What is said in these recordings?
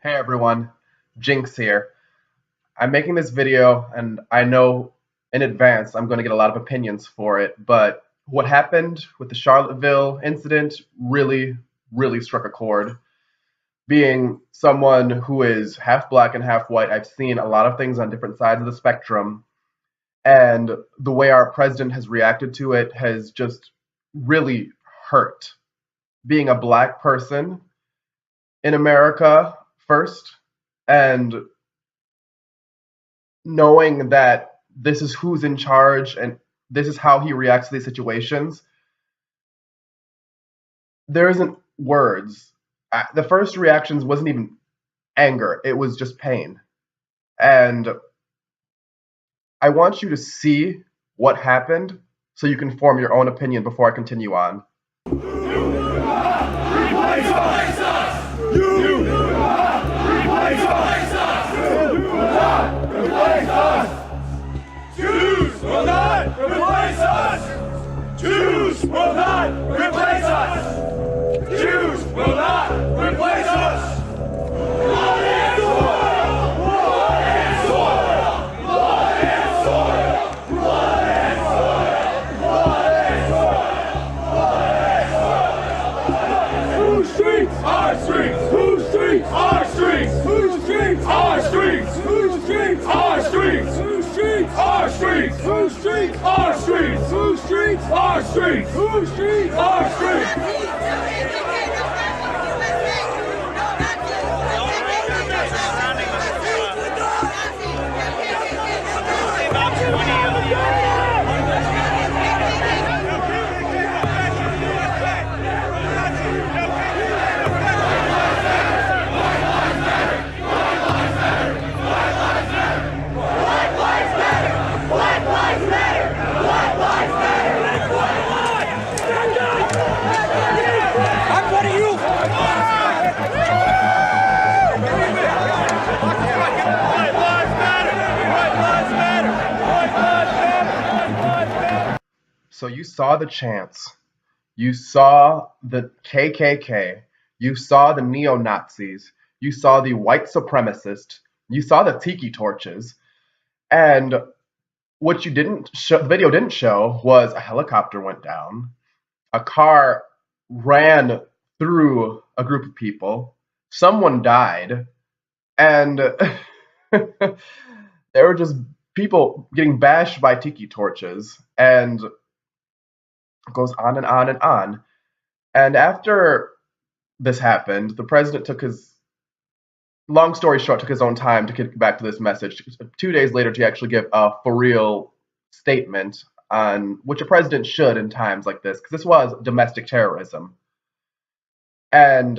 Hey everyone, Jinx here. I'm making this video and I know in advance I'm going to get a lot of opinions for it, but what happened with the Charlottesville incident really struck a chord. Being someone who is half black and half white, I've seen a lot of things on different sides of the spectrum, and the way our president has reacted to it has just really hurt. Being a black person in America first, and knowing that this is who's in charge and this is how he reacts to these situations, there isn't words. The first reactions wasn't even anger, it was just pain. And I want you to see what happened so you can form your own opinion before I continue on. Jews will not replace us! Jews will not replace us! Jews will not replace us! Blood and soil! Blood and soil! Blood and soil! Blood and soil! Blood and soil! Blood and soil! Whose streets? Our streets! Whose streets? Our streets! Whose streets? Our streets! Whose streets? Our streets! Whose streets? Our streets! Whose streets? Our streets! Whose streets? Our streets! Whose streets? Our streets! So you saw the chants, you saw the KKK, you saw the neo-Nazis, you saw the white supremacists, you saw the tiki torches, and what you didn't show, the video didn't show, was a helicopter went down, a car ran through a group of people, someone died, and there were just people getting bashed by tiki torches, and it goes on and on and on. And after this happened, the president took his, long story short, took his own time to get back to this message. 2 days later, to actually give a for real statement on which a president should in times like this, because this was domestic terrorism. And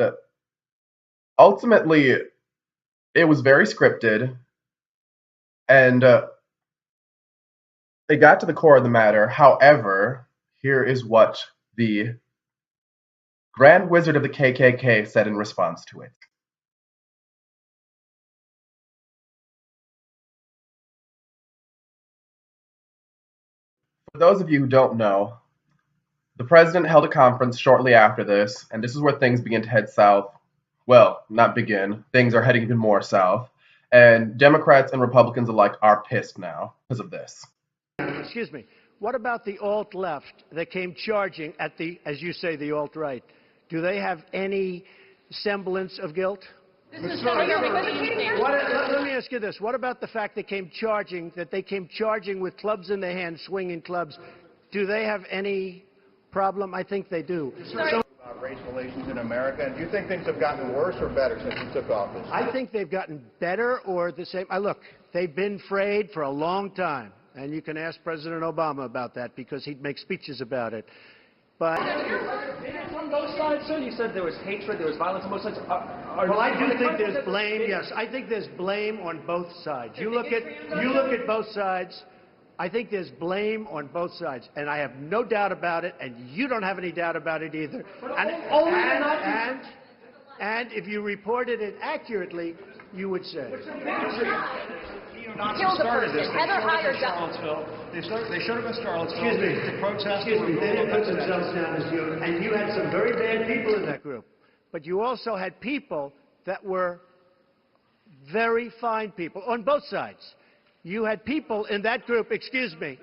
ultimately, it was very scripted, and it got to the core of the matter. However, here is what the Grand Wizard of the KKK said in response to it. For those of you who don't know, the president held a conference shortly after this, and this is where things begin to head south. Well, not begin. Things are heading even more south. And Democrats and Republicans alike are pissed now because of this. Excuse me. What about the alt-left that came charging at the, as you say, the alt-right? Do they have any semblance of guilt? Let me ask you this. What about the fact they came charging with clubs in their hands, swinging clubs? Do they have any problem? I think they do. About race relations in America, and do you think things have gotten worse or better since you took office? I think they've gotten better or the same. Look, they've been frayed for a long time. And you can ask President Obama about that because he'd make speeches about it. But from both sides, sir, you said there was hatred, there was violence on both sides. Well, I do think there's blame. Yes, I think there's blame on both sides. You look at both sides. I think there's blame on both sides, and I have no doubt about it, and you don't have any doubt about it either. And if you reported it accurately, you would say. Kill the person. Heather hired Charlottesville. They showed up in Charlottesville. Excuse me. To protest. Excuse me. They didn't put themselves down as you, and you had some very bad people in that group. But you also had people that were very fine people on both sides. You had people in that group, excuse me,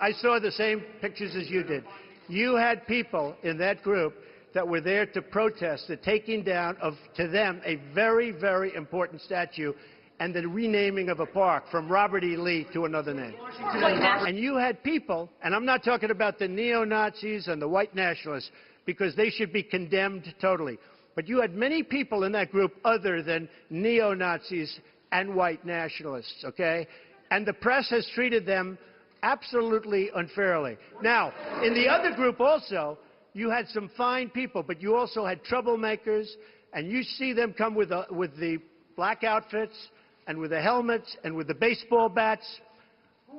I saw the same pictures as you did. You had people in that group that were there to protest the taking down of, to them, a very, very important statue and the renaming of a park from Robert E. Lee to another name. And you had people, and I'm not talking about the neo-Nazis and the white nationalists, because they should be condemned totally. But you had many people in that group other than neo-Nazis and white nationalists, okay? And the press has treated them absolutely unfairly. Now, in the other group also, you had some fine people, but you also had troublemakers, and you see them come with the black outfits and with the helmets and with the baseball bats.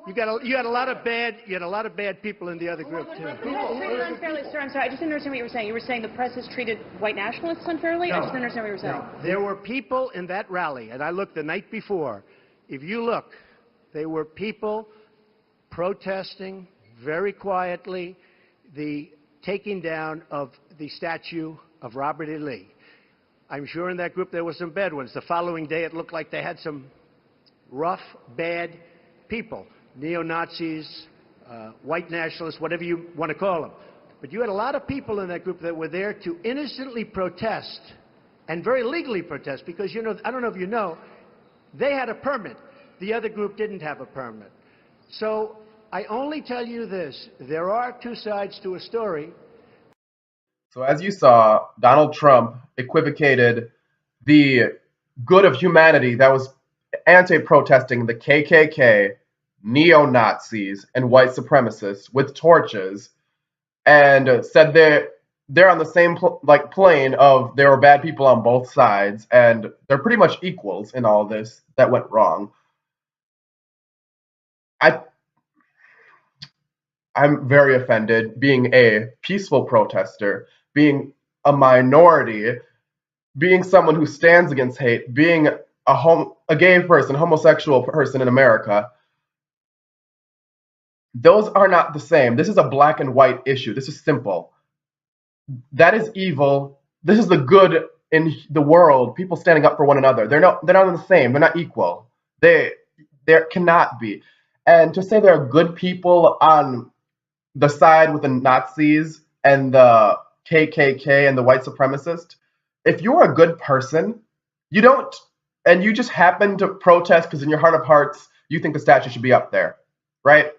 You had a lot of bad people in the other group too. Treated unfairly, sir. I'm sorry, I just didn't understand what you were saying. You were saying the press has treated white nationalists unfairly? No. I just didn't understand what you were saying. No. There were people in that rally, and I looked the night before. If you look, there were people protesting very quietly the taking down of the statue of Robert E. Lee. I'm sure in that group there were some bad ones. The following day it looked like they had some rough, bad people. Neo-Nazis, white nationalists, whatever you want to call them. But you had a lot of people in that group that were there to innocently protest, and very legally protest, because, you know, I don't know if you know, they had a permit. The other group didn't have a permit. So I only tell you this, there are two sides to a story. So as you saw, Donald Trump equivocated the good of humanity that was anti-protesting the KKK, neo-Nazis, and white supremacists with torches, and said they're on the same plane of there were bad people on both sides, and they're pretty much equals in all this that went wrong. I'm very offended, being a peaceful protester, being a minority, being someone who stands against hate, being a gay person, homosexual person in America. Those are not the same. This is a black and white issue. This is simple. That is evil. This is the good in the world. People standing up for one another. They're not the same. They're not equal. There cannot be. And to say there are good people on the side with the Nazis and the KKK and the white supremacists, if you're a good person, you don't, and you just happen to protest because in your heart of hearts, you think the statue should be up there, right?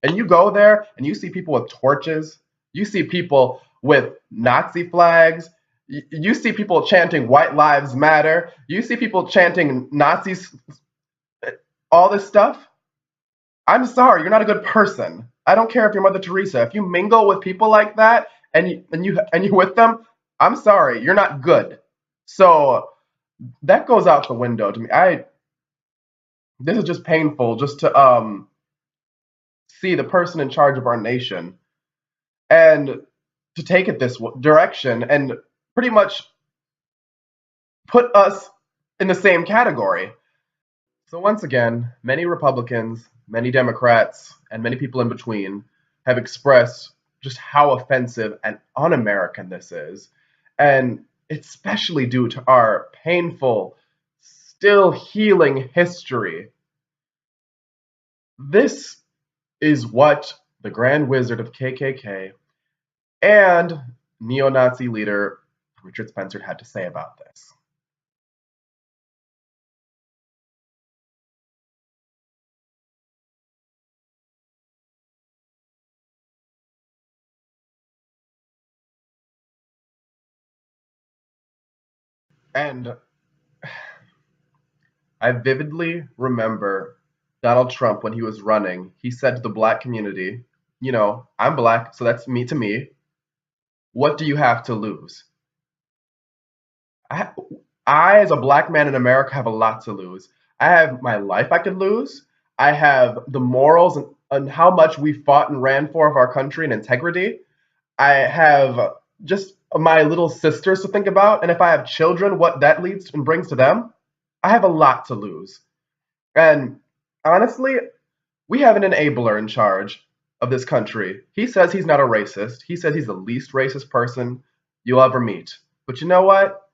And you go there and you see people with torches, you see people with Nazi flags, you see people chanting White Lives Matter, you see people chanting Nazis, all this stuff. I'm sorry, you're not a good person. I don't care if you're Mother Teresa. If you mingle with people like that and you're with them, I'm sorry, you're not good. So that goes out the window to me. This is just painful just to see the person in charge of our nation and to take it this direction and pretty much put us in the same category. So once again, many Republicans, many Democrats, and many people in between have expressed just how offensive and un-American this is, and especially due to our painful, still healing history. This is what the Grand Wizard of KKK and neo-Nazi leader Richard Spencer had to say about this. And I vividly remember Donald Trump when he was running. He said to the black community, you know, I'm black, so that's me to me. What do you have to lose? I, as a black man in America, have a lot to lose. I have my life I could lose. I have the morals and how much we fought and ran for of our country and integrity. I have just my little sisters to think about, and if I have children, what that leads and brings to them, I have a lot to lose. And honestly, we have an enabler in charge of this country. He says he's not a racist. He says he's the least racist person you'll ever meet. But you know what?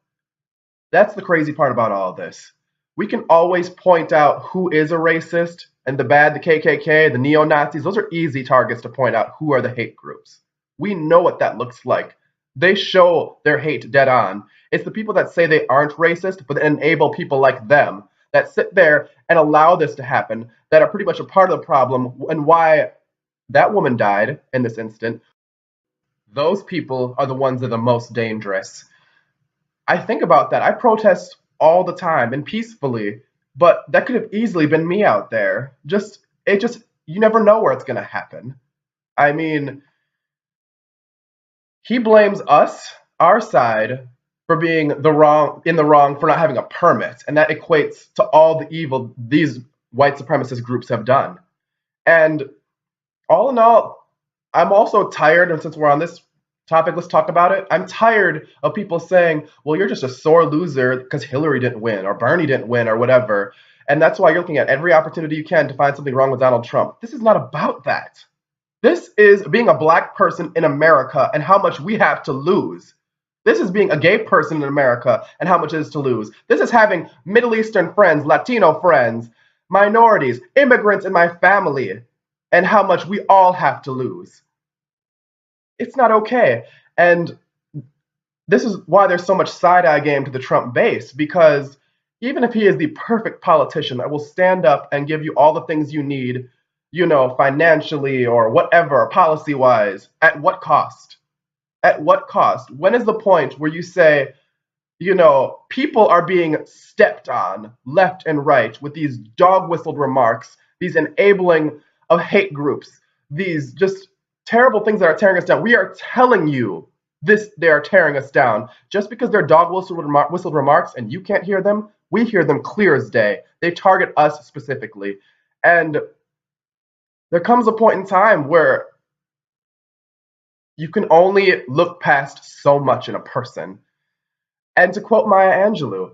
That's the crazy part about all this. we can always point out who is a racist and the bad, the KKK, the neo-Nazis. Those are easy targets to point out who are the hate groups. We know what that looks like. They show their hate dead on. It's the people that say they aren't racist, but enable people like them that sit there and allow this to happen, that are pretty much a part of the problem, and why that woman died in this instant. Those people are the ones that are the most dangerous. I think about that. I protest all the time and peacefully, but that could have easily been me out there. You never know where it's going to happen. I mean, he blames us, our side, for being in the wrong for not having a permit, and that equates to all the evil these white supremacist groups have done. And all in all, I'm also tired, and since we're on this topic, let's talk about it. I'm tired of people saying, well, you're just a sore loser because Hillary didn't win, or Bernie didn't win, or whatever. And that's why you're looking at every opportunity you can to find something wrong with Donald Trump. This is not about that. This is being a black person in America and how much we have to lose. This is being a gay person in America and how much it is to lose. This is having Middle Eastern friends, Latino friends, minorities, immigrants in my family, and how much we all have to lose. It's not okay. And this is why there's so much side-eye game to the Trump base, because even if he is the perfect politician that will stand up and give you all the things you need, financially or whatever, policy-wise, at what cost? At what cost? When is the point where you say, people are being stepped on left and right with these dog-whistled remarks, these enabling of hate groups, these just terrible things that are tearing us down. We are telling you they are tearing us down. Just because they're dog-whistled remarks and you can't hear them, we hear them clear as day. They target us specifically. And there comes a point in time where you can only look past so much in a person. And to quote Maya Angelou,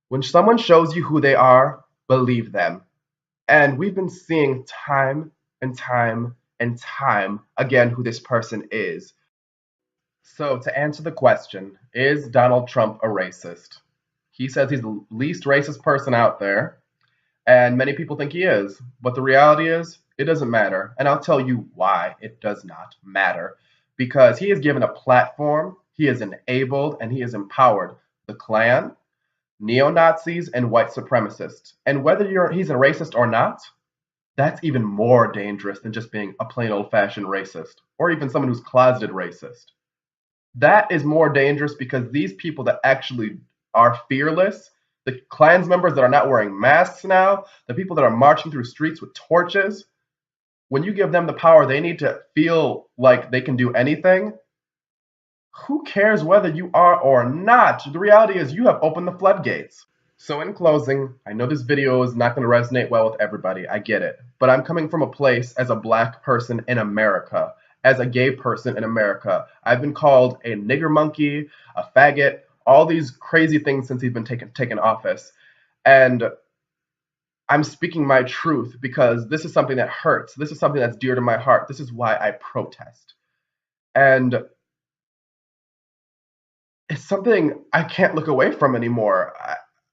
when someone shows you who they are, believe them. And we've been seeing time and time and time again who this person is. So to answer the question, is Donald Trump a racist? He says he's the least racist person out there, and many people think he is. But the reality is, it doesn't matter. And I'll tell you why it does not matter. Because he is given a platform, he is enabled, and he is empowered the Klan, neo-Nazis, and white supremacists. And whether he's a racist or not, that's even more dangerous than just being a plain old-fashioned racist, or even someone who's closeted racist. That is more dangerous because these people that actually are fearless, the Klan's members that are not wearing masks now, the people that are marching through streets with torches, when you give them the power, they need to feel like they can do anything. Who cares whether you are or not? The reality is you have opened the floodgates. So in closing, I know this video is not going to resonate well with everybody. I get it. But I'm coming from a place as a black person in America, as a gay person in America. I've been called a nigger monkey, a faggot, all these crazy things since he's been taken office. And I'm speaking my truth because this is something that hurts. This is something that's dear to my heart. This is why I protest. And it's something I can't look away from anymore.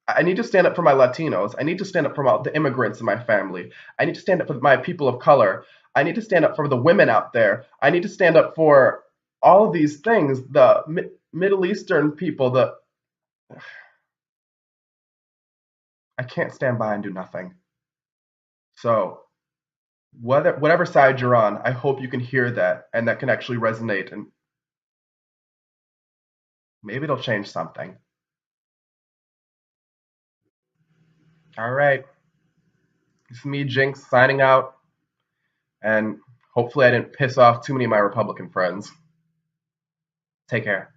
I need to stand up for my Latinos. I need to stand up for the immigrants in my family. I need to stand up for my people of color. I need to stand up for the women out there. I need to stand up for all of these things, the Middle Eastern people, I can't stand by and do nothing. So whatever side you're on, I hope you can hear that and that can actually resonate, and maybe it'll change something. All right. It's me, Jinx, signing out. And hopefully I didn't piss off too many of my Republican friends. Take care.